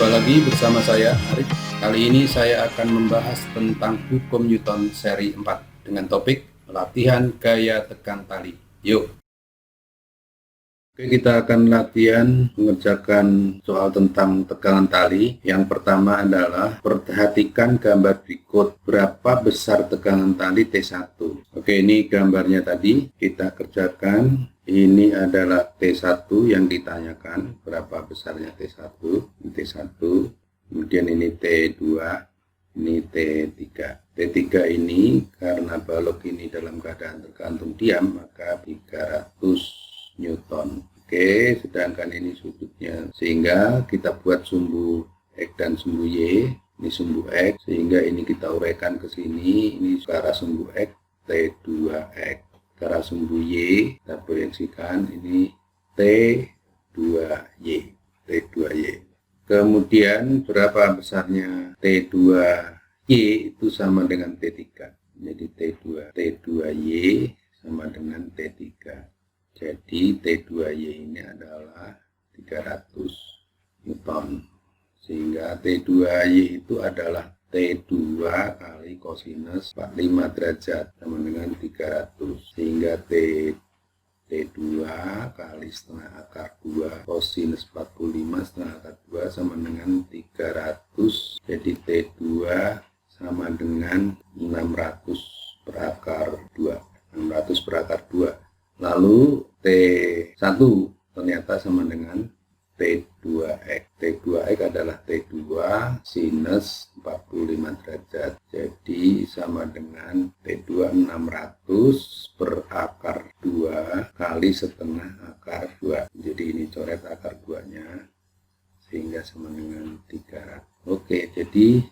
Jumpa lagi bersama saya, Arif. Kali ini saya akan membahas tentang hukum Newton seri 4 dengan topik latihan gaya tekan tali. Yuk! Oke, kita akan latihan mengerjakan soal tentang tekanan tali. Yang pertama adalah perhatikan gambar berikut. Berapa besar tekanan tali T1? Oke, ini gambarnya tadi. Kita kerjakan. Ini adalah T1 yang ditanyakan. Berapa besarnya T1? Ini T1. Kemudian ini T2. Ini T3. T3 ini karena balok ini dalam keadaan tergantung diam, maka 300 Newton. Oke, sedangkan ini sudutnya, sehingga kita buat sumbu X dan sumbu Y. Ini sumbu X, sehingga ini kita uraikan ke sini. Ini ke arah sumbu X, T2X. Ke arah sumbu Y, kita proyeksikan ini T2Y. T2Y. Kemudian berapa besarnya T2Y itu sama dengan T3. Jadi T2Y sama dengan T3. Jadi T2Y ini adalah 300 Newton. Sehingga T2Y itu adalah T2 kali kosinus 45 derajat sama dengan 300. Sehingga T2 kali setengah akar 2 kosinus 45 setengah akar 2 sama dengan 300. Jadi T2 sama dengan 600 per akar 2. 600 per akar 2. Lalu T1 ternyata sama dengan T2X. T2X adalah T2 sinus 45 derajat. Jadi sama dengan T2 600 per akar 2 kali setengah akar 2. Jadi ini coret akar 2-nya. Sehingga sama dengan 300. Oke, jadi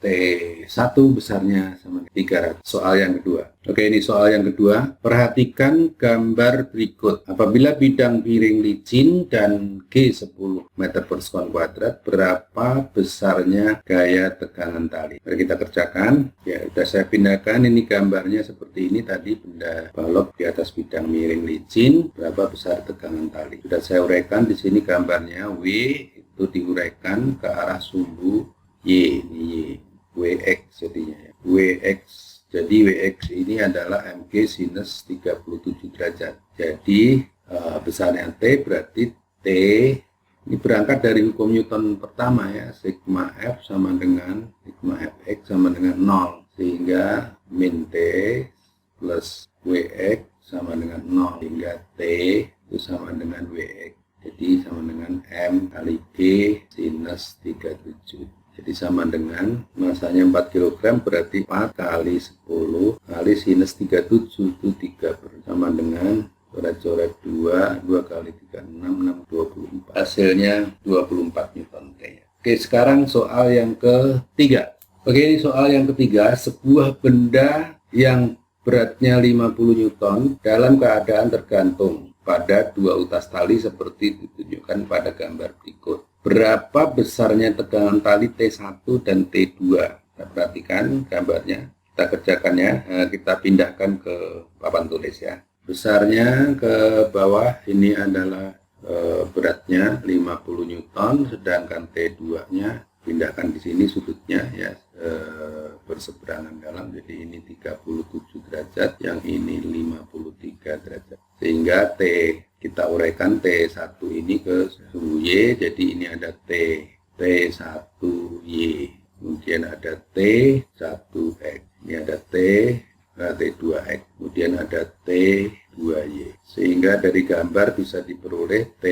T1 besarnya sama dengan 300. Soal yang kedua. Oke, ini soal yang kedua. Perhatikan gambar berikut. Apabila bidang piring licin dan G 10 meter per sekon kuadrat, berapa besarnya gaya tekanan tali? Mari kita kerjakan. Ya, sudah saya pindahkan. Ini gambarnya seperti ini tadi, benda balok di atas bidang miring licin. Berapa besar tekanan tali? Sudah saya uraikan di sini gambarnya. W itu diuraikan ke arah sumbu Y. Ini Y. WX jadinya ya. WX. Jadi WX ini adalah Mg sinus 37 derajat. Jadi besarnya T berarti T ini berangkat dari hukum Newton pertama ya. Sigma F sama dengan sigma Fx sama dengan 0. Sehingga min T plus WX sama dengan 0. Sehingga T itu sama dengan WX. Jadi sama dengan M kali G sinus 37. Jadi sama dengan masanya 4 kg berarti 4 kali 10 kali sinus 37 itu 3 sama dengan coret-coret 2 kali 3 6 24. Hasilnya 24 Newton T. Oke, sekarang soal yang ketiga. Oke, ini soal yang ketiga. Sebuah benda yang beratnya 50 Newton dalam keadaan tergantung pada dua utas tali seperti ditunjukkan pada gambar berikut. Berapa besarnya tegangan tali T1 dan T2? Kita perhatikan gambarnya. Kita kerjakannya. Kita pindahkan ke papan tulis ya. Besarnya ke bawah ini adalah beratnya 50 Newton, sedangkan T2-nya pindahkan di sini sudutnya ya berseberangan dalam. Jadi ini 37 derajat, yang ini 53 derajat. Sehingga T kita uraikan T1 ini ke sumbu Y, jadi ini ada T1Y, kemudian ada T1X, ini ada T2X, kemudian ada T2Y. Sehingga dari gambar bisa diperoleh T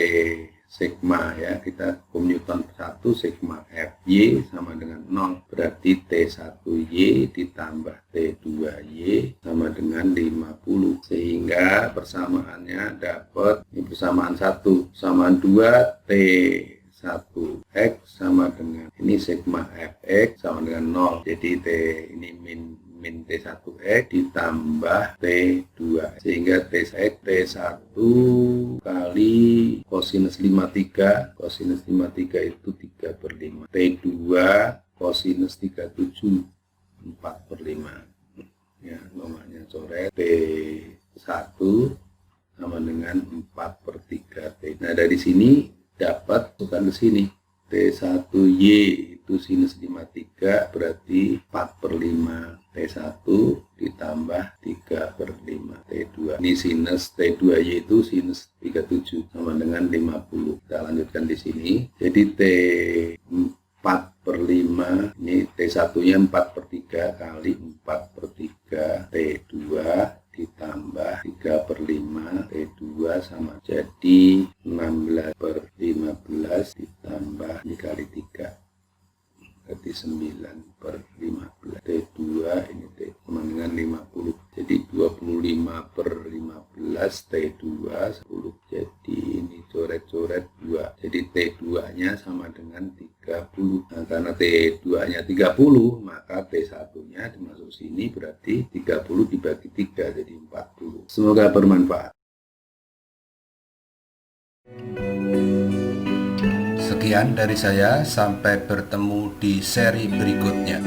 sigma ya, kita hukum Newton 1 sigma Fy sama dengan 0, berarti T1Y ditambah T2Y sama dengan 50, sehingga persamaannya dapat ini persamaan 1, persamaan 2 T1X sama dengan ini sigma Fx sama dengan 0, jadi T ini min T1X ditambah T2, sehingga T1 kali kosinus 53, kosinus 53 itu 3/5, T2 kosinus 37 4/5 ya, nomornya coret. T1 sama dengan 4/3 T. Nah, dari sini dapat bukan ke sini T1Y itu sinus 53 berarti 4/5 T1 ditambah 3/5 T2. Ini sinus T2Y itu sinus 37 sama dengan 50. Kita lanjutkan di sini. Jadi T4/5 ini T1-nya 4/3 kali 4/3 T2 ditambah 3/5 T2 sama jadi 16/15 ditambah dikali 3 berarti 9/15 T2 ini T sama dengan 50 jadi 25/15 T2 10 jadi ini coret-coret 2 jadi T2 nya sama dengan 30. Nah, karena T2 nya 30 maka T1 nya dimasuk sini berarti 30 dibagi 3 jadi 40. Semoga bermanfaat. Sekian dari saya, sampai bertemu di seri berikutnya.